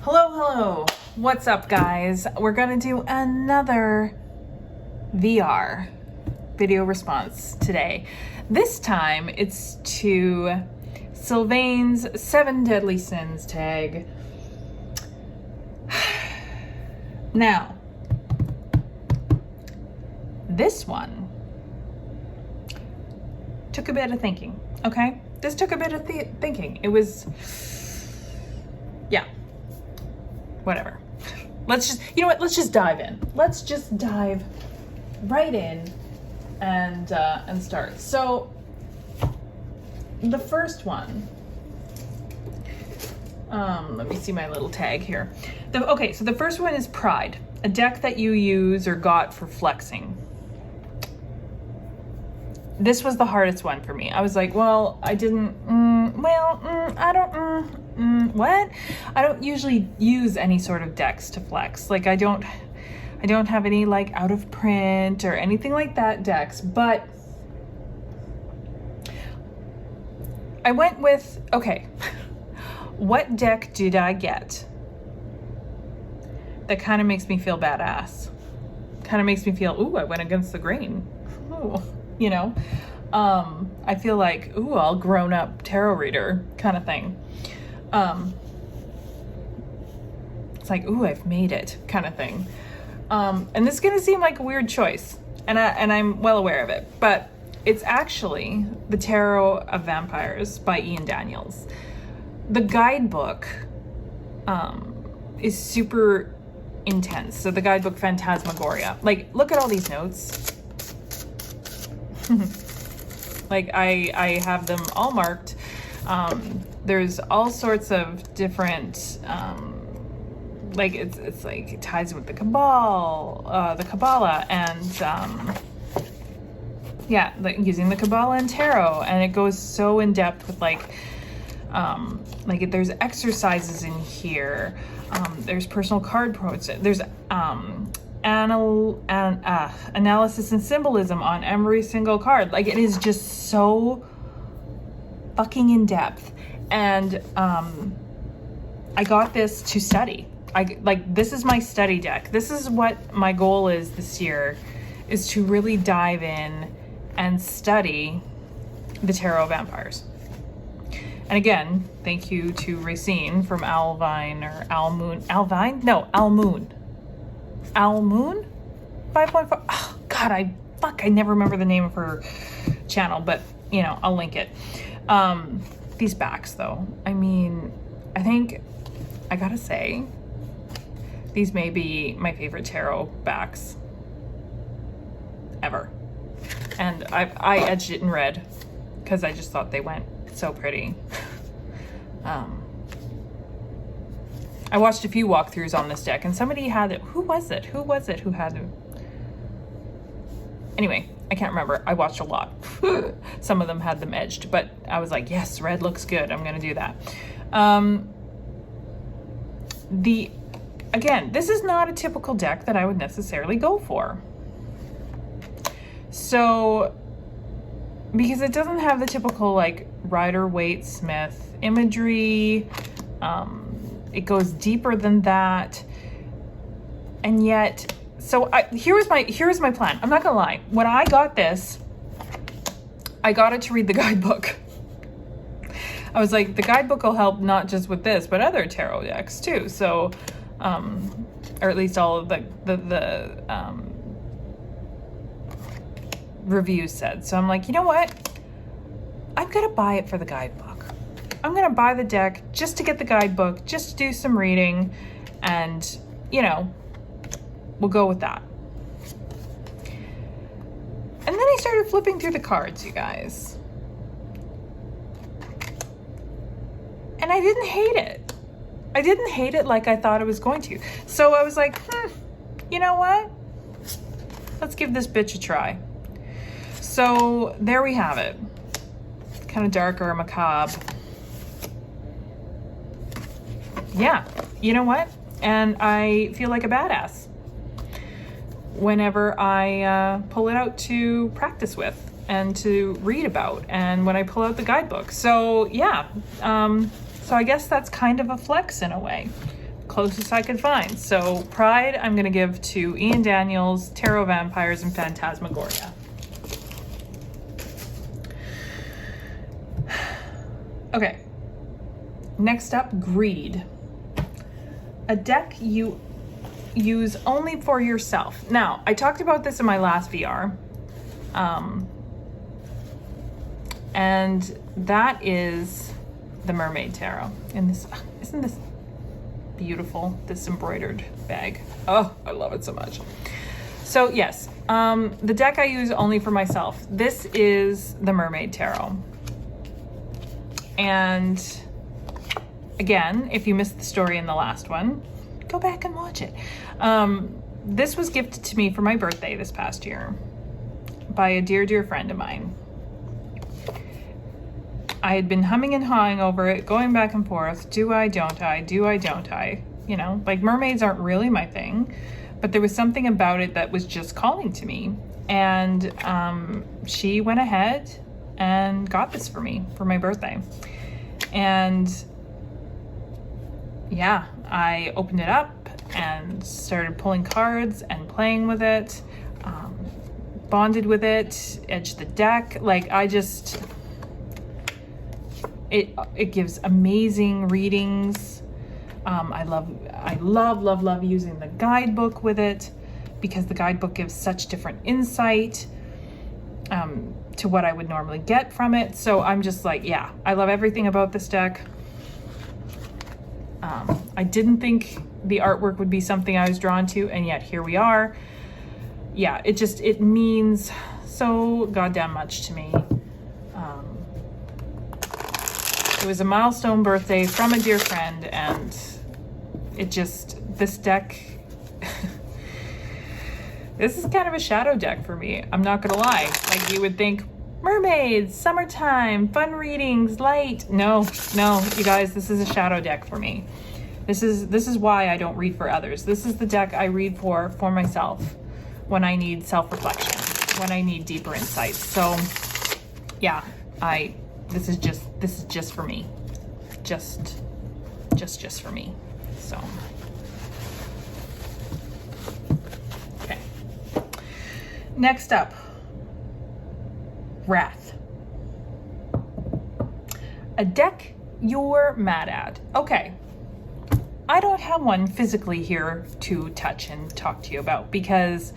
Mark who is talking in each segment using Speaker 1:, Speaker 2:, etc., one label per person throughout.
Speaker 1: Hello. What's up, guys? We're gonna do another VR video response today. This time it's to Sylvain's 7 Deadly Sins tag. Now, this one took a bit of thinking, okay? This took a bit of thinking. It was, yeah, whatever. Let's just dive in. Let's just dive right in and start. So the first one, let me see my little tag here. So the first one is Pride, a deck that you use or got for flexing. This was the hardest one for me. I was like, well, I didn't, I don't usually use any sort of decks to flex. Like I don't have any like out of print or anything like that decks, but I went with, okay, what deck did I get that kind of makes me feel badass? Kind of makes me feel, ooh, I went against the grain. Ooh. You know, I feel like, ooh, all grown up tarot reader kind of thing. It's like, ooh, I've made it kind of thing. And this is going to seem like a weird choice, and I'm well aware of it, but it's actually The Tarot of Vampires by Ian Daniels. The guidebook is super intense. So the guidebook Phantasmagoria, like, look at all these notes. Like I have them all marked. There's all sorts of different, like it's like it ties with the Kabbalah, and yeah, like using the Kabbalah and tarot, and it goes so in depth with like there's exercises in here. There's personal card quotes. There's analysis and symbolism on every single card. Like, it is just so fucking in depth, and I got this to study. This is my study deck. This is what my goal is this year, is to really dive in and study the Tarot of Vampires. And again, thank you to Racine from Almoon 5.4. Oh, God, I never remember the name of her channel, but you know, I'll link it. These backs though, I mean, I think I gotta say, these may be my favorite tarot backs ever. And I edged it in red because I just thought they went so pretty. I watched a few walkthroughs on this deck, and somebody had it. Who was it who had it? Anyway, I can't remember. I watched a lot. Some of them had them edged, but I was like, yes, red looks good. I'm gonna do that. Again, this is not a typical deck that I would necessarily go for. So, because it doesn't have the typical like Rider-Waite-Smith imagery, it goes deeper than that, and yet, so here was my plan. I'm not gonna lie. When I got this, I got it to read the guidebook. I was like, the guidebook will help not just with this, but other tarot decks too. So, or at least all of the reviews said. So I'm like, you know what? I'm gonna buy it for the guidebook. I'm gonna buy the deck just to get the guidebook, just to do some reading, and you know, we'll go with that. And then I started flipping through the cards, you guys. And I didn't hate it. I didn't hate it like I thought I was going to. So I was like, you know what? Let's give this bitch a try. So there we have it. Kind of darker, macabre. Yeah, you know what? And I feel like a badass whenever I pull it out to practice with and to read about, and when I pull out the guidebook. So yeah, so I guess that's kind of a flex in a way. closest I could find. So Pride, I'm going to give to Ian Daniels, Tarot Vampires, and Phantasmagoria. Okay. Next up, Greed. A deck you use only for yourself. Now, I talked about this in my last VR. And that is the Mermaid Tarot. And this, isn't this beautiful, this embroidered bag? Oh, I love it so much. So yes, the deck I use only for myself. This is the Mermaid Tarot. And again, if you missed the story in the last one, go back and watch it. This was gifted to me for my birthday this past year by a dear, dear friend of mine. I had been humming and hawing over it, going back and forth. Do I, don't I? Do I, don't I? You know, like mermaids aren't really my thing, but there was something about it that was just calling to me. And she went ahead and got this for me for my birthday. And yeah, I opened it up and started pulling cards and playing with it, bonded with it, edged the deck. Like I just... It gives amazing readings. I love using the guidebook with it because the guidebook gives such different insight to what I would normally get from it. So I'm just like, yeah, I love everything about this deck. I didn't think the artwork would be something I was drawn to, and yet here we are. Yeah, it means so goddamn much to me. It was a milestone birthday from a dear friend, and this deck, this is kind of a shadow deck for me. I'm not gonna lie. Like you would think, mermaids, summertime, fun readings, light. No, you guys, this is a shadow deck for me. This is why I don't read for others. This is the deck I read for myself when I need self-reflection, when I need deeper insights. So yeah, this is just for me. Just for me. So okay. Next up, Wrath. A deck you're mad at. Okay. I don't have one physically here to touch and talk to you about because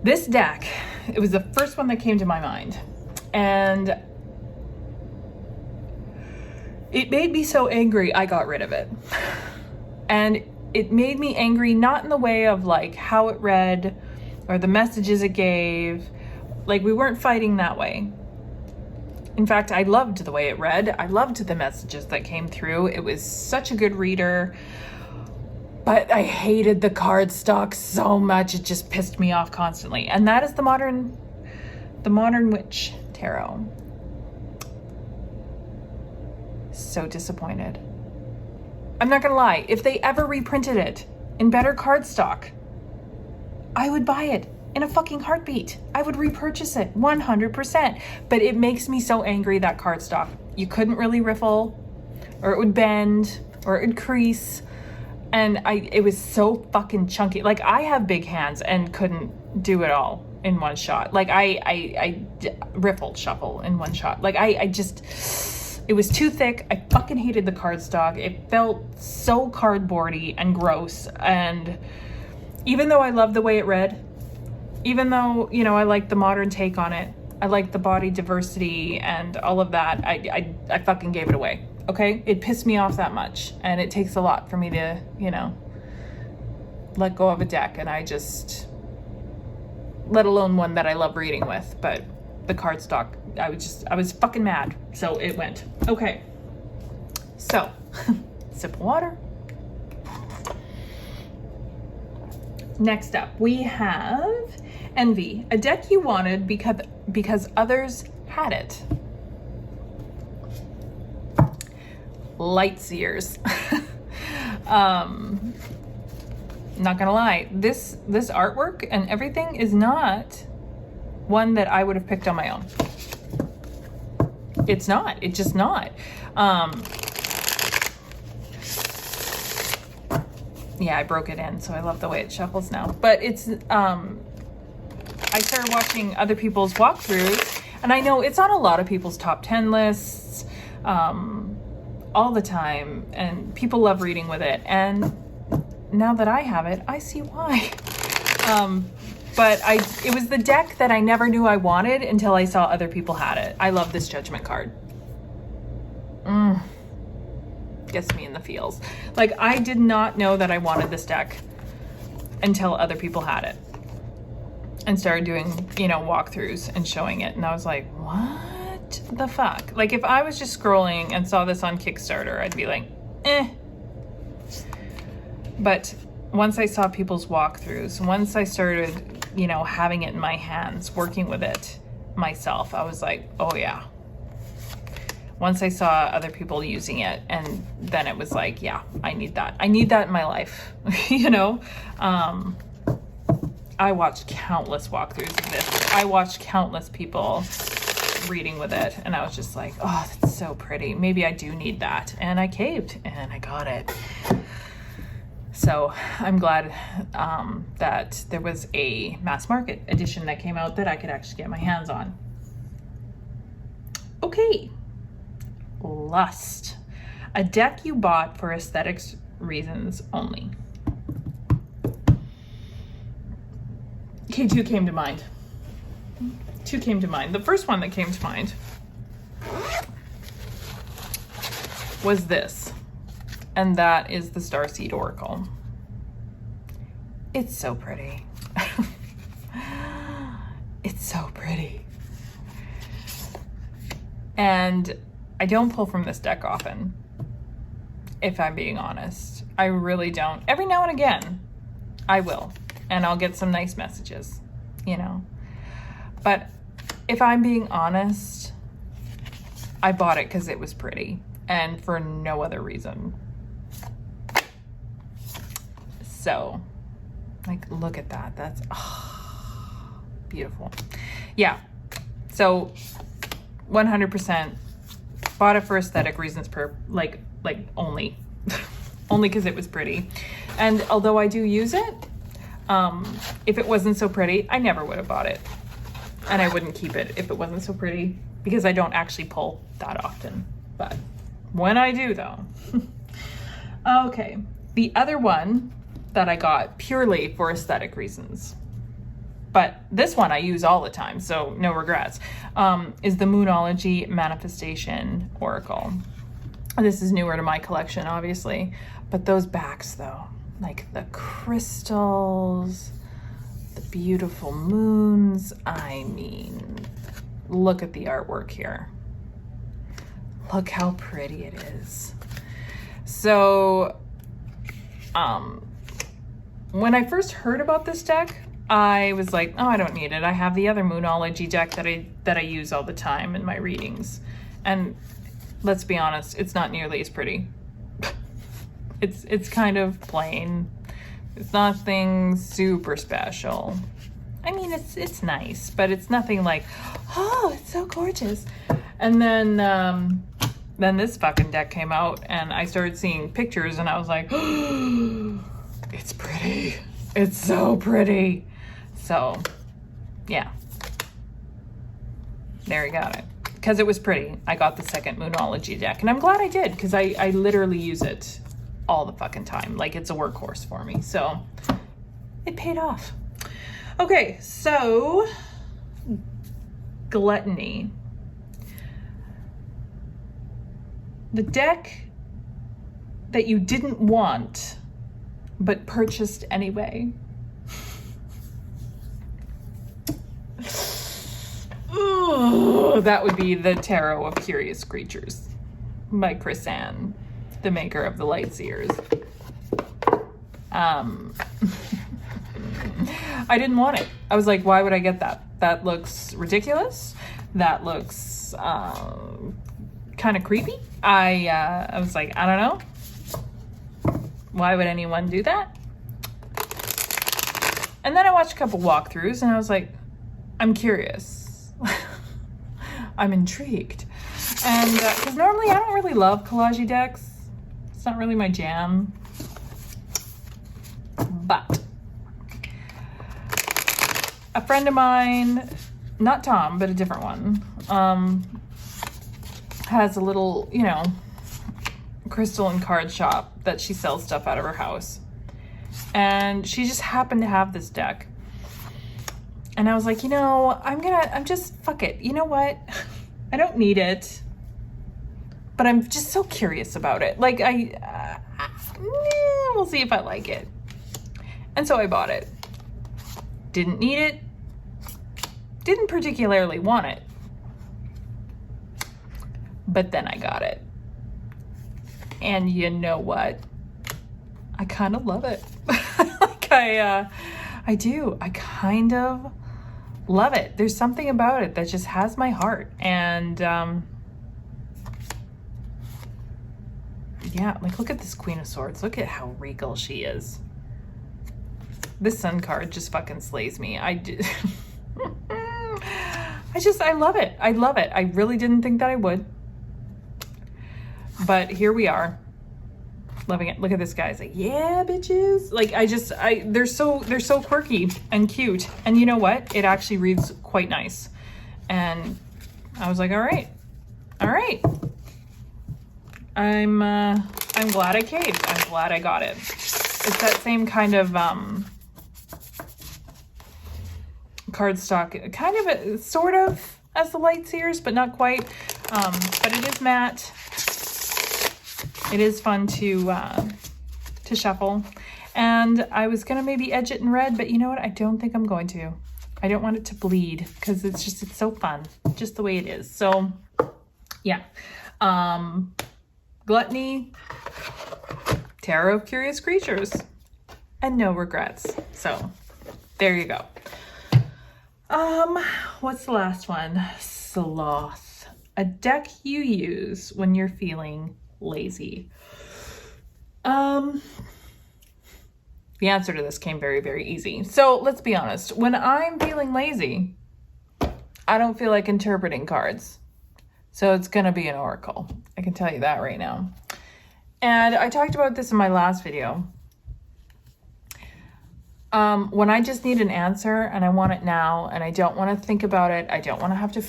Speaker 1: this deck, it was the first one that came to my mind. And it made me so angry, I got rid of it. And it made me angry, not in the way of like how it read or the messages it gave. Like we weren't fighting that way. In fact, I loved the way it read. I loved the messages that came through. It was such a good reader. But I hated the cardstock so much. It just pissed me off constantly. And that is the Modern Witch Tarot. So disappointed. I'm not gonna lie, if they ever reprinted it in better cardstock, I would buy it in a fucking heartbeat. I would repurchase it 100%. But it makes me so angry, that cardstock. You couldn't really riffle, or it would bend, or it would crease. And it was so fucking chunky. Like I have big hands and couldn't do it all in one shot. Like I riffled shuffle in one shot. Like I just... It was too thick. I fucking hated the cardstock. It felt so cardboardy and gross. And even though I loved the way it read, even though, you know, I liked the modern take on it, I liked the body diversity and all of that, I fucking gave it away. Okay? It pissed me off that much. And it takes a lot for me to, you know, let go of a deck. And I just, let alone one that I love reading with. But the cardstock, I was fucking mad. So it went. Okay. So, sip of water. Next up, we have Envy, a deck you wanted because others had it. Lightseers. Not gonna lie, this artwork and everything is not one that I would have picked on my own. It's not. It's just not. yeah, I broke it in, so I love the way it shuffles now. But it's, I started watching other people's walkthroughs, and I know it's on a lot of people's top 10 lists all the time, and people love reading with it. And now that I have it, I see why. But it was the deck that I never knew I wanted until I saw other people had it. I love this Judgment card. Gets me in the feels. Like, I did not know that I wanted this deck until other people had it and started doing, you know, walkthroughs and showing it. And I was like, what the fuck? Like, if I was just scrolling and saw this on Kickstarter, I'd be like, eh. But once I saw people's walkthroughs, once I started, you know, having it in my hands, working with it myself, I was like, oh yeah. Once I saw other people using it, and then it was like, yeah, I need that. I need that in my life, you know? I watched countless walkthroughs of this. I watched countless people reading with it, and I was just like, oh, that's so pretty. Maybe I do need that. And I caved, and I got it. So I'm glad that there was a mass market edition that came out that I could actually get my hands on. Okay. Lust. A deck you bought for aesthetics reasons only. Okay, two came to mind. The first one that came to mind was this, and that is the Starseed Oracle. It's so pretty. It's so pretty. And I don't pull from this deck often, if I'm being honest. I really don't. Every now and again, I will. And I'll get some nice messages, you know. But if I'm being honest, I bought it because it was pretty and for no other reason. So, like, look at that. That's beautiful. Yeah. So, 100% bought it for aesthetic reasons, like only because it was pretty. And although I do use it, if it wasn't so pretty, I never would have bought it. And I wouldn't keep it if it wasn't so pretty, because I don't actually pull that often. But when I do, though. Okay. The other one that I got purely for aesthetic reasons, but this one I use all the time, so no regrets, is the Moonology Manifestation Oracle. This is newer to my collection, obviously, but those backs, though, like the crystals, the beautiful moons, I mean, look at the artwork here. Look how pretty it is. So, when I first heard about this deck, I was like, oh, I don't need it. I have the other Moonology deck that I use all the time in my readings. And let's be honest, it's not nearly as pretty. It's kind of plain. It's nothing super special. I mean, it's nice, but it's nothing like, oh, it's so gorgeous. And then this fucking deck came out, and I started seeing pictures, and I was like, oh, it's pretty. It's so pretty. So, yeah. There you got it. Because it was pretty, I got the second Moonology deck. And I'm glad I did, because I literally use it all the fucking time. Like, it's a workhorse for me. So, it paid off. Okay, so, Gluttony. The deck that you didn't want, but purchased anyway. Ooh, that would be the Tarot of Curious Creatures by Chris Ann, the maker of the Lightseers. I didn't want it. I was like, why would I get that? That looks ridiculous. That looks kind of creepy. I was like, I don't know. Why would anyone do that? And then I watched a couple walkthroughs, and I was like, I'm curious. I'm intrigued. And because normally I don't really love collage decks. It's not really my jam. But a friend of mine, not Tom, but a different one, has a little, you know, crystal and card shop that she sells stuff out of her house. And she just happened to have this deck. And I was like, you know, I'm just, fuck it. You know what? I don't need it. But I'm just so curious about it. Like, we'll see if I like it. And so I bought it. Didn't need it. Didn't particularly want it. But then I got it. And you know what? I kind of love it. Like I do. I kind of love it. There's something about it that just has my heart. And yeah, like look at this Queen of Swords. Look at how regal she is. This Sun card just fucking slays me. I love it. I love it. I really didn't think that I would. But here we are. Loving it. Look at this guy. It's like, yeah, bitches. Like they're so quirky and cute. And you know what? It actually reads quite nice. And I was like, all right. I'm glad I caved. I'm glad I got it. It's that same kind of cardstock, kind of sort of as the Lightseers, but not quite. But it is matte. It is fun to shuffle. And I was gonna maybe edge it in red, but you know what? I don't think I'm going to. I don't want it to bleed because it's so fun, just the way it is. So yeah. Gluttony, Tarot of Curious Creatures, and no regrets. So there you go. What's the last one? Sloth, a deck you use when you're feeling lazy. The answer to this came very, very easy. So let's be honest. When I'm feeling lazy, I don't feel like interpreting cards. So it's going to be an oracle. I can tell you that right now. And I talked about this in my last video. When I just need an answer and I want it now and I don't want to think about it. I don't want to have to,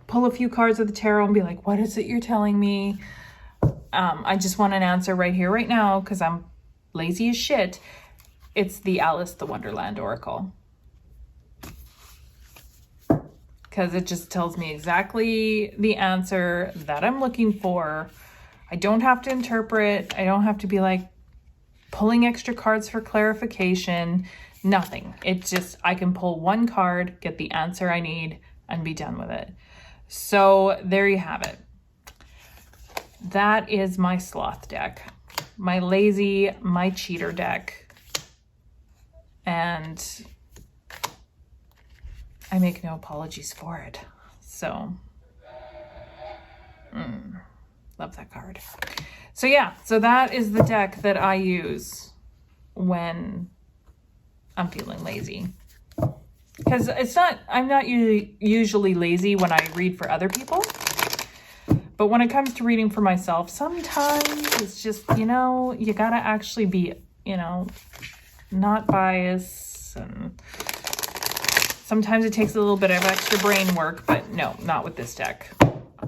Speaker 1: pull a few cards of the tarot and be like, what is it you're telling me? I just want an answer right here, right now, because I'm lazy as shit. It's the Alice the Wonderland Oracle. Because it just tells me exactly the answer that I'm looking for. I don't have to interpret. I don't have to be like pulling extra cards for clarification. Nothing. It's just, I can pull one card, get the answer I need, and be done with it. So there you have it. That is my Sloth deck. My lazy, my cheater deck. And I make no apologies for it. So, love that card. So yeah, so that is the deck that I use when I'm feeling lazy. Because I'm not usually lazy when I read for other people. But when it comes to reading for myself, sometimes it's just, you gotta actually be, not biased. And sometimes it takes a little bit of extra brain work, but no, not with this deck.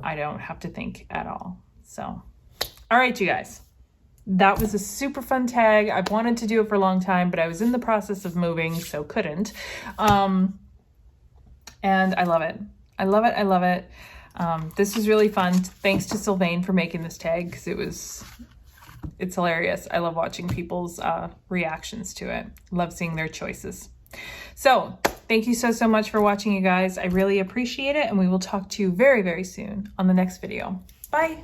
Speaker 1: I don't have to think at all. So, all right, you guys. That was a super fun tag. I've wanted to do it for a long time, but I was in the process of moving, so couldn't. And I love it. I love it. I love it. This was really fun. Thanks to Sylvain for making this tag, because it's hilarious. I love watching people's reactions to it. Love seeing their choices. So thank you so much for watching, you guys. I really appreciate it, and we will talk to you very, very soon on the next video. Bye.